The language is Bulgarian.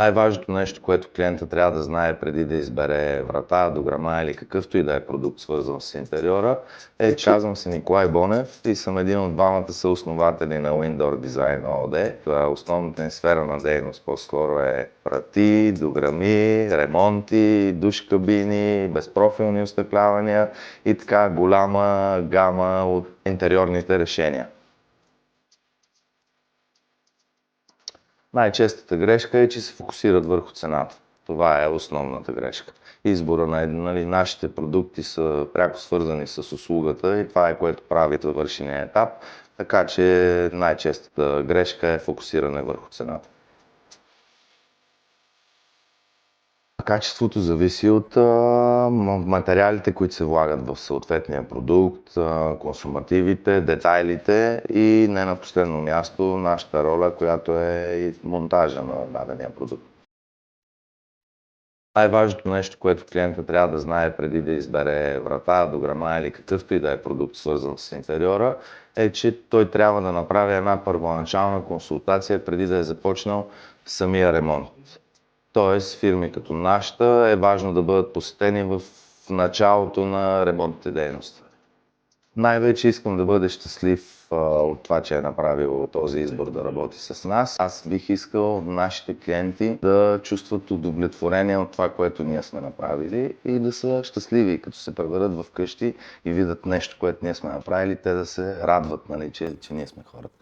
Най-важното нещо, което клиента трябва да знае преди да избере врата, дограма или какъвто и да е продукт, свързан с интериора, е, че казвам се Николай Бонев и съм един от двамата съоснователи на Windor Design ООД. Основната ни сфера на дейност по-скоро е врати, дограми, ремонти, душ кабини, безпрофилни остъклявания и така голяма гама от интериорните решения. Най-честата грешка е, че се фокусират върху цената. Това е основната грешка. Избора на нашите продукти са пряко свързани с услугата и това е което прави завършения етап, така че най-честата грешка е фокусиране върху цената. Качеството зависи от материалите, които се влагат в съответния продукт, консумативите, детайлите и не на последно място нашата роля, която е и монтажа на дадения продукт. Най-важното нещо, което клиента трябва да знае преди да избере врата, дограма или какъвто и да е продукт, свързан с интериора, е, че той трябва да направи една първоначална консултация преди да е започнал самия ремонт. Тоест, фирми като нашата е важно да бъдат посетени в началото на ремонтните дейности. Най-вече искам да бъде щастлив от това, че е направил този избор да работи с нас. Аз бих искал нашите клиенти да чувстват удовлетворение от това, което ние сме направили и да са щастливи, като се превърнат в къщи и видят нещо, което ние сме направили, те да се радват, нали, че ние сме хората.